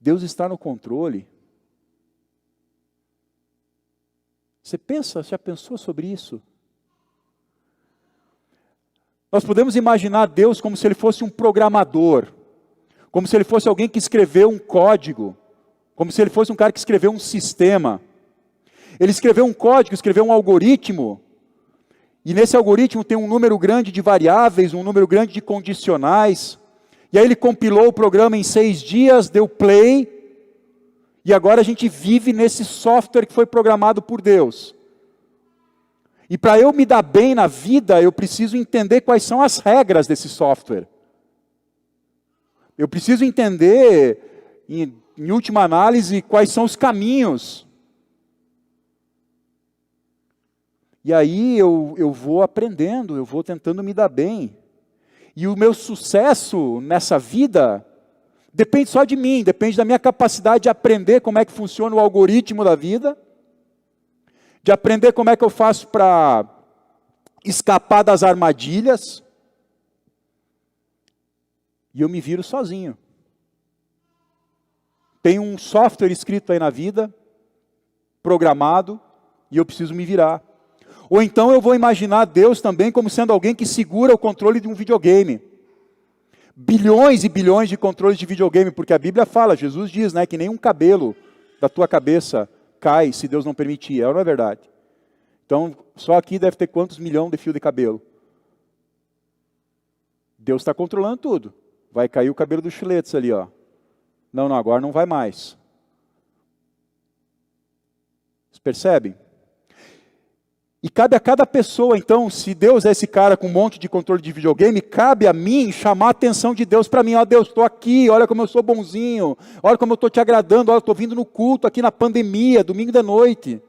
Deus está no controle. Você já pensou sobre isso? Nós podemos imaginar Deus como se Ele fosse um programador, como se Ele fosse alguém que escreveu um código, como se Ele fosse um cara que escreveu um sistema. Ele escreveu um código, escreveu um algoritmo, e nesse algoritmo tem um número grande de variáveis, um número grande de condicionais, e aí Ele compilou o programa em 6 dias, deu play, e agora a gente vive nesse software que foi programado por Deus. E para eu me dar bem na vida, eu preciso entender quais são as regras desse software. Eu preciso entender, em última análise, quais são os caminhos. E aí eu vou aprendendo, eu vou tentando me dar bem. E o meu sucesso nessa vida depende só de mim, depende da minha capacidade de aprender como é que funciona o algoritmo da vida, de aprender como é que eu faço para escapar das armadilhas, e eu me viro sozinho. Tem um software escrito aí na vida, programado, e eu preciso me virar. Ou então eu vou imaginar Deus também como sendo alguém que segura o controle de um videogame. Bilhões e bilhões de controles de videogame, porque a Bíblia fala, Jesus diz, né, que nenhum cabelo da tua cabeça cai se Deus não permitir. É ou não é verdade? Então, só aqui deve ter quantos milhões de fio de cabelo? Deus está controlando tudo. Vai cair o cabelo dos chiletes ali, ó. Não, agora não vai mais. Vocês percebem? E cabe a cada pessoa, então, se Deus é esse cara com um monte de controle de videogame, cabe a mim chamar a atenção de Deus para mim. Ó, Deus, estou aqui, olha como eu sou bonzinho, olha como eu estou te agradando, olha, estou vindo no culto aqui na pandemia, domingo da noite.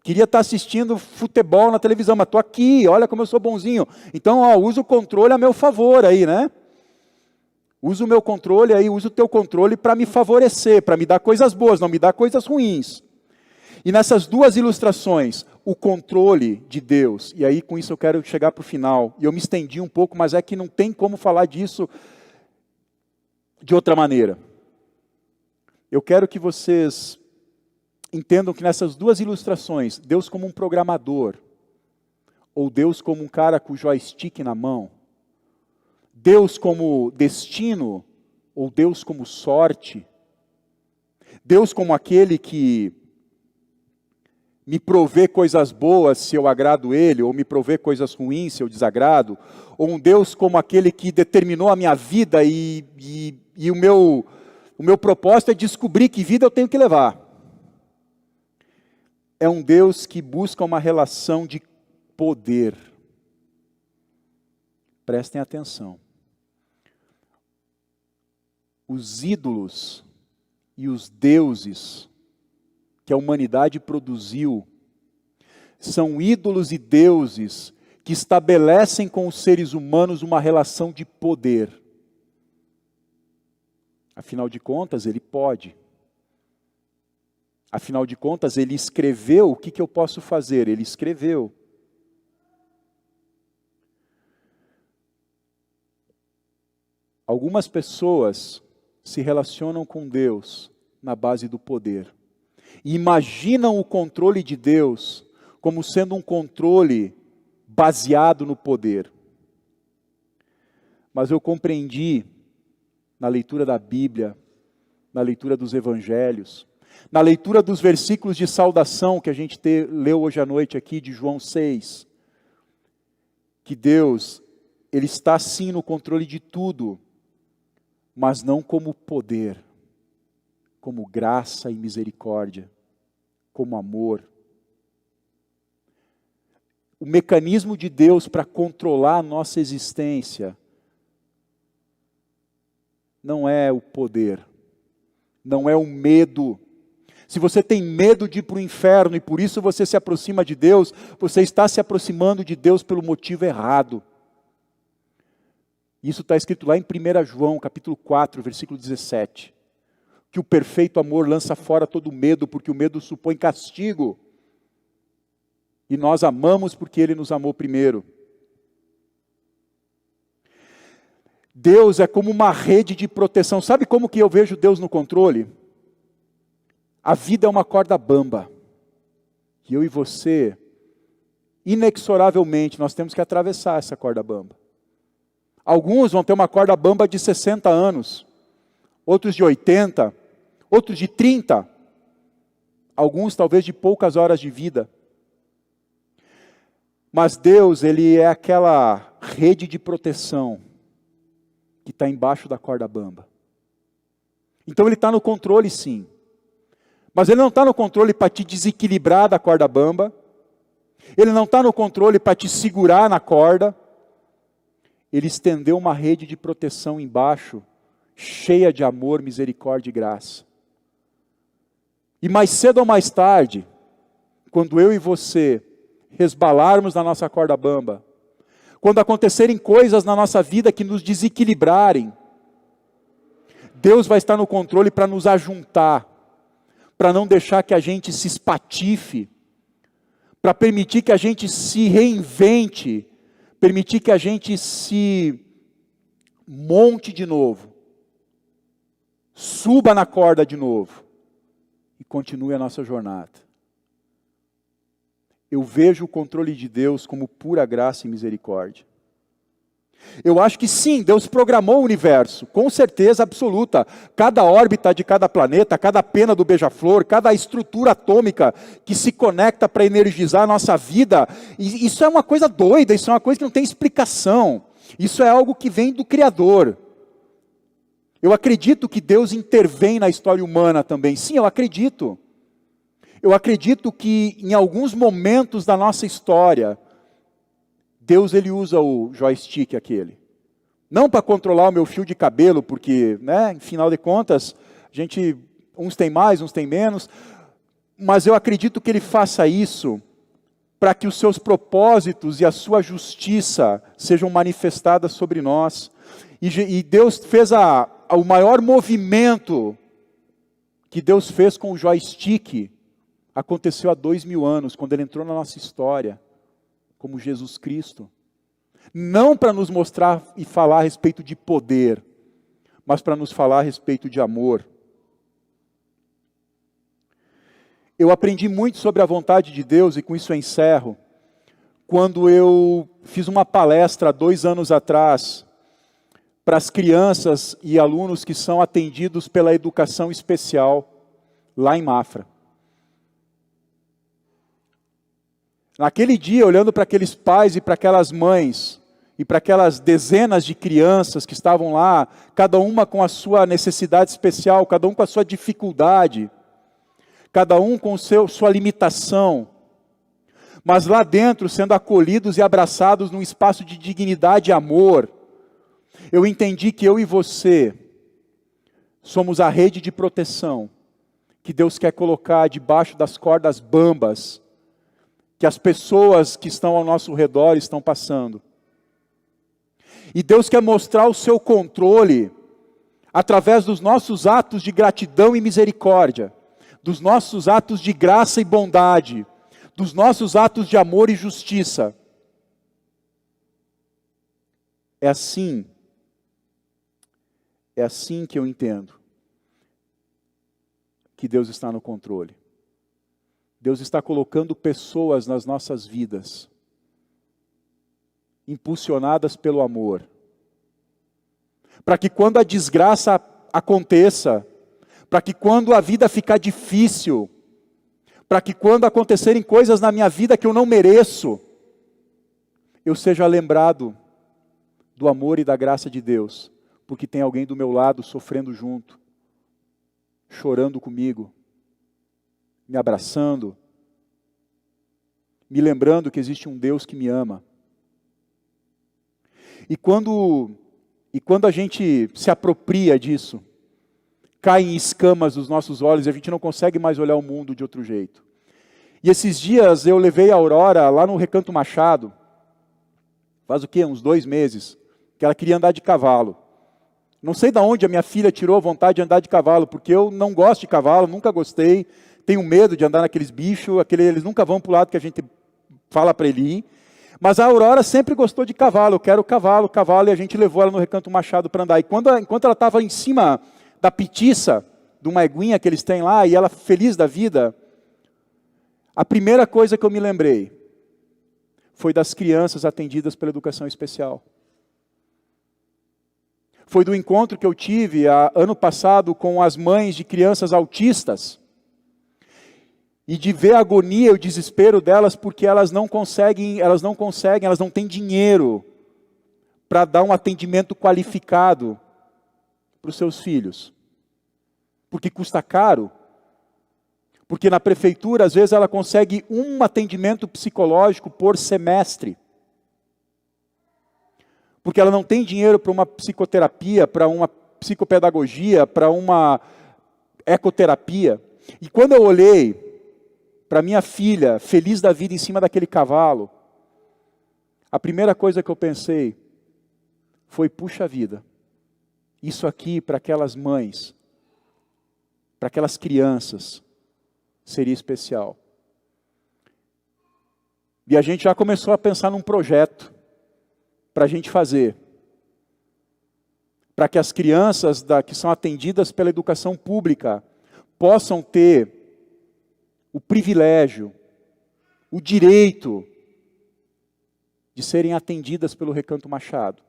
Queria estar assistindo futebol na televisão, mas estou aqui, olha como eu sou bonzinho. Então, ó, usa o controle a meu favor aí, né? Usa o meu controle aí, usa o teu controle para me favorecer, para me dar coisas boas, não me dar coisas ruins. E nessas duas ilustrações, o controle de Deus, e aí com isso eu quero chegar para o final, e eu me estendi um pouco, mas é que não tem como falar disso de outra maneira. Eu quero que vocês entendam que nessas duas ilustrações, Deus como um programador, ou Deus como um cara com o joystick na mão, Deus como destino, ou Deus como sorte, Deus como aquele que me provê coisas boas se eu agrado Ele, ou me provê coisas ruins se eu desagrado, ou um Deus como aquele que determinou a minha vida e o meu propósito é descobrir que vida eu tenho que levar. É um Deus que busca uma relação de poder. Prestem atenção. Os ídolos e os deuses que a humanidade produziu, são ídolos e deuses que estabelecem com os seres humanos uma relação de poder. Afinal de contas, ele pode. Afinal de contas, ele escreveu, o que eu posso fazer? Ele escreveu. Algumas pessoas se relacionam com Deus na base do poder. e imaginam o controle de Deus como sendo um controle baseado no poder. Mas eu compreendi, na leitura da Bíblia, na leitura dos Evangelhos, na leitura dos versículos de saudação que a gente leu hoje à noite aqui, de João 6, que Deus, Ele está sim no controle de tudo, mas não como poder, como graça e misericórdia, como amor. O mecanismo de Deus para controlar a nossa existência não é o poder, não é o medo. Se você tem medo de ir para o inferno e por isso você se aproxima de Deus, você está se aproximando de Deus pelo motivo errado. Isso está escrito lá em 1 João, capítulo 4, versículo 17. Que o perfeito amor lança fora todo medo, porque o medo supõe castigo. E nós amamos porque Ele nos amou primeiro. Deus é como uma rede de proteção. Sabe como que eu vejo Deus no controle? A vida é uma corda bamba. E eu e você, inexoravelmente, nós temos que atravessar essa corda bamba. Alguns vão ter uma corda bamba de 60 anos, outros de 80, outros de 30, alguns talvez de poucas horas de vida. Mas Deus, Ele é aquela rede de proteção que está embaixo da corda bamba. Então Ele está no controle sim. Mas Ele não está no controle para te desequilibrar da corda bamba. Ele não está no controle para te segurar na corda. Ele estendeu uma rede de proteção embaixo, cheia de amor, misericórdia e graça. E mais cedo ou mais tarde, quando eu e você resbalarmos na nossa corda bamba, quando acontecerem coisas na nossa vida que nos desequilibrarem, Deus vai estar no controle para nos ajuntar, para não deixar que a gente se espatife, para permitir que a gente se reinvente, permitir que a gente se monte de novo, suba na corda de novo e continue a nossa jornada. Eu vejo o controle de Deus como pura graça e misericórdia. Eu acho que sim, Deus programou o universo, com certeza absoluta. Cada órbita de cada planeta, cada pena do beija-flor, cada estrutura atômica que se conecta para energizar a nossa vida. E isso é uma coisa doida, isso é uma coisa que não tem explicação. Isso é algo que vem do Criador. Eu acredito que Deus intervém na história humana também. Sim, eu acredito. Eu acredito que em alguns momentos da nossa história, Deus ele usa o joystick aquele. Não para controlar o meu fio de cabelo, porque, em final de contas, uns tem mais, uns tem menos. Mas eu acredito que Ele faça isso para que os seus propósitos e a sua justiça sejam manifestadas sobre nós. E Deus fez o maior movimento que Deus fez com o joystick. Aconteceu há 2000 anos, quando Ele entrou na nossa história, como Jesus Cristo. Não para nos mostrar e falar a respeito de poder, mas para nos falar a respeito de amor. Eu aprendi muito sobre a vontade de Deus, e com isso eu encerro, quando eu fiz uma palestra há 2 anos atrás, para as crianças e alunos que são atendidos pela educação especial, lá em Mafra. Naquele dia, olhando para aqueles pais e para aquelas mães, e para aquelas dezenas de crianças que estavam lá, cada uma com a sua necessidade especial, cada um com a sua dificuldade, cada um com sua limitação, mas lá dentro sendo acolhidos e abraçados num espaço de dignidade e amor, eu entendi que eu e você somos a rede de proteção que Deus quer colocar debaixo das cordas bambas, que as pessoas que estão ao nosso redor estão passando. E Deus quer mostrar o seu controle através dos nossos atos de gratidão e misericórdia, dos nossos atos de graça e bondade, dos nossos atos de amor e justiça. É assim que eu entendo que Deus está no controle. Deus está colocando pessoas nas nossas vidas, impulsionadas pelo amor, para que quando a desgraça aconteça, para que quando a vida ficar difícil, para que quando acontecerem coisas na minha vida que eu não mereço, eu seja lembrado do amor e da graça de Deus, porque tem alguém do meu lado sofrendo junto, chorando comigo, me abraçando, me lembrando que existe um Deus que me ama. E quando a gente se apropria disso, cai em escamas dos nossos olhos e a gente não consegue mais olhar o mundo de outro jeito. E esses dias eu levei a Aurora lá no Recanto Machado, faz o quê? Uns 2 meses, que ela queria andar de cavalo. Não sei de onde a minha filha tirou a vontade de andar de cavalo, porque eu não gosto de cavalo, nunca gostei, tenho medo de andar naqueles bichos, eles nunca vão para o lado que a gente fala para ele ir. Mas a Aurora sempre gostou de cavalo, eu quero cavalo, e a gente levou ela no Recanto Machado para andar. E enquanto ela estava em cima da petiça, de uma eguinha que eles têm lá, e ela feliz da vida, a primeira coisa que eu me lembrei foi das crianças atendidas pela educação especial. Foi do encontro que eu tive ano passado com as mães de crianças autistas, e de ver a agonia e o desespero delas, porque elas não têm dinheiro para dar um atendimento qualificado para os seus filhos. Porque custa caro. Porque na prefeitura, às vezes, ela consegue um atendimento psicológico por semestre. Porque ela não tem dinheiro para uma psicoterapia, para uma psicopedagogia, para uma ecoterapia. E quando eu olhei para minha filha, feliz da vida em cima daquele cavalo, a primeira coisa que eu pensei foi, puxa vida, isso aqui para aquelas mães, para aquelas crianças, seria especial. E a gente já começou a pensar num projeto para a gente fazer, para que as crianças que são atendidas pela educação pública possam ter o privilégio, o direito de serem atendidas pelo Recanto Machado.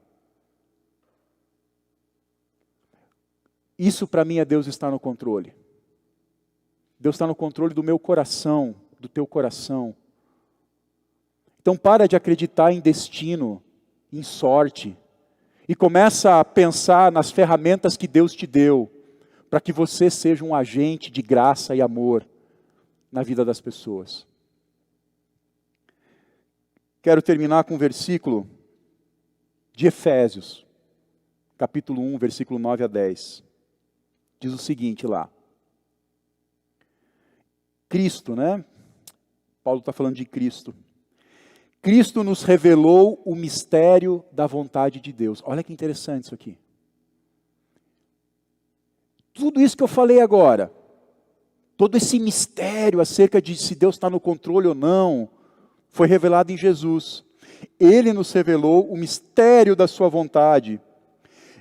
Isso para mim é Deus está no controle. Deus está no controle do meu coração, do teu coração. Então para de acreditar em destino, em sorte, e começa a pensar nas ferramentas que Deus te deu, para que você seja um agente de graça e amor na vida das pessoas. Quero terminar com um versículo de Efésios, capítulo 1, versículo 9 a 10. Diz o seguinte lá. Cristo, né? Paulo está falando de Cristo. Cristo nos revelou o mistério da vontade de Deus. Olha que interessante isso aqui. Tudo isso que eu falei agora, todo esse mistério acerca de se Deus está no controle ou não, foi revelado em Jesus. Ele nos revelou o mistério da sua vontade,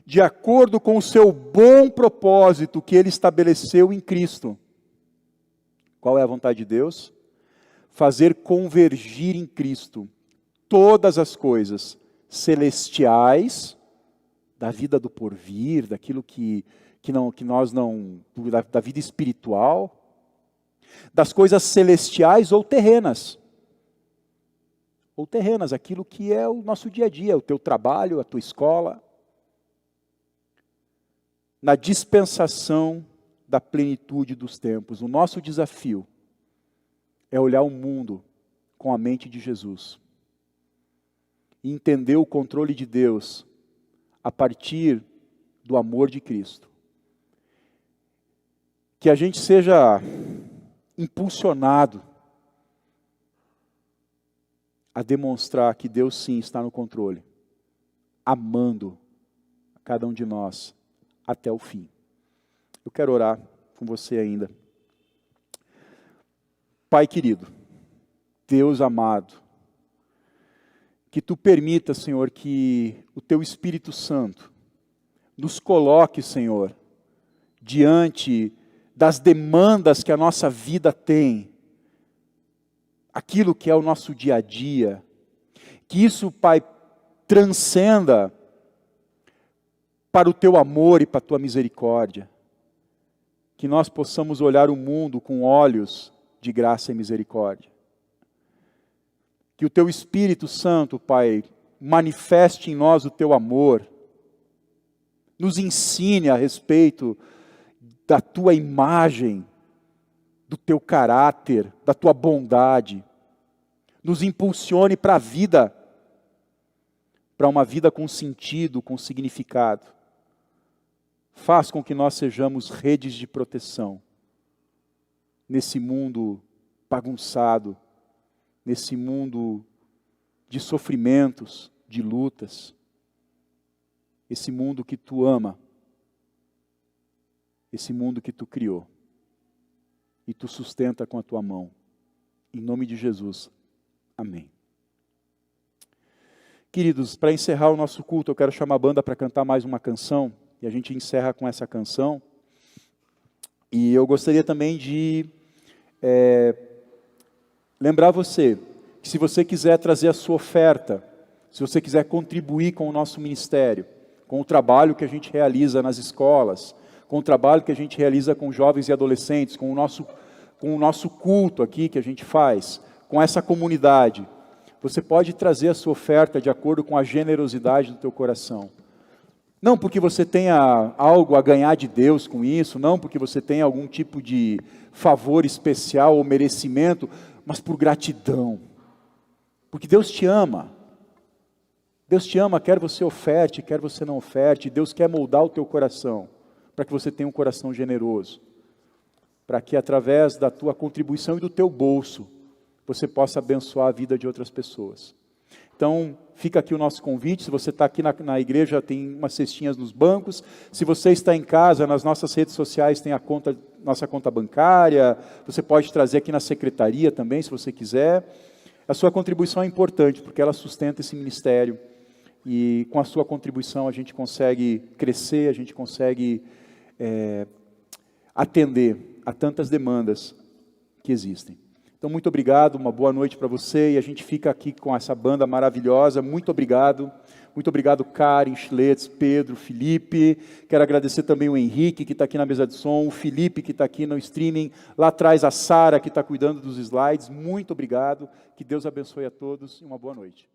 de acordo com o seu bom propósito que Ele estabeleceu em Cristo. Qual é a vontade de Deus? Fazer convergir em Cristo todas as coisas celestiais, da vida do porvir, daquilo da vida espiritual, das coisas celestiais ou terrenas. Ou terrenas, aquilo que é o nosso dia a dia, o teu trabalho, a tua escola. Na dispensação da plenitude dos tempos. O nosso desafio é olhar o mundo com a mente de Jesus. E entender o controle de Deus a partir do amor de Cristo. Que a gente seja impulsionado a demonstrar que Deus sim está no controle, amando a cada um de nós até o fim. Eu quero orar com você ainda. Pai querido, Deus amado, que Tu permita, Senhor, que o Teu Espírito Santo nos coloque, Senhor, diante das demandas que a nossa vida tem, aquilo que é o nosso dia a dia. Que isso, Pai, transcenda para o Teu amor e para a Tua misericórdia. Que nós possamos olhar o mundo com olhos de graça e misericórdia. Que o Teu Espírito Santo, Pai, manifeste em nós o Teu amor. Nos ensine a respeito da Tua imagem, do Teu caráter, da Tua bondade. Nos impulsione para a vida, para uma vida com sentido, com significado. Faz com que nós sejamos redes de proteção nesse mundo bagunçado, nesse mundo de sofrimentos, de lutas, esse mundo que Tu ama, esse mundo que Tu criou e Tu sustenta com a Tua mão. Em nome de Jesus, amém. Queridos, para encerrar o nosso culto, eu quero chamar a banda para cantar mais uma canção, e a gente encerra com essa canção. E eu gostaria também de lembrar você, que se você quiser trazer a sua oferta, se você quiser contribuir com o nosso ministério, com o trabalho que a gente realiza nas escolas, com o trabalho que a gente realiza com jovens e adolescentes, com o nosso culto aqui que a gente faz, com essa comunidade, você pode trazer a sua oferta de acordo com a generosidade do teu coração. Não porque você tenha algo a ganhar de Deus com isso, não porque você tenha algum tipo de favor especial ou merecimento, mas por gratidão. Porque Deus te ama. Deus te ama, quer você oferte, quer você não oferte. Deus quer moldar o teu coração, para que você tenha um coração generoso. Para que através da tua contribuição e do teu bolso, você possa abençoar a vida de outras pessoas. Então, fica aqui o nosso convite. Se você está aqui na igreja, tem umas cestinhas nos bancos. Se você está em casa, nas nossas redes sociais tem nossa conta bancária. Você pode trazer aqui na secretaria também, se você quiser. A sua contribuição é importante, porque ela sustenta esse ministério. E com a sua contribuição a gente consegue crescer, a gente consegue atender a tantas demandas que existem. Então, muito obrigado, uma boa noite para você, e a gente fica aqui com essa banda maravilhosa. Muito obrigado, Karen, Schletz, Pedro, Felipe. Quero agradecer também o Henrique, que está aqui na mesa de som, o Felipe, que está aqui no streaming, lá atrás a Sara, que está cuidando dos slides. Muito obrigado, que Deus abençoe a todos e uma boa noite.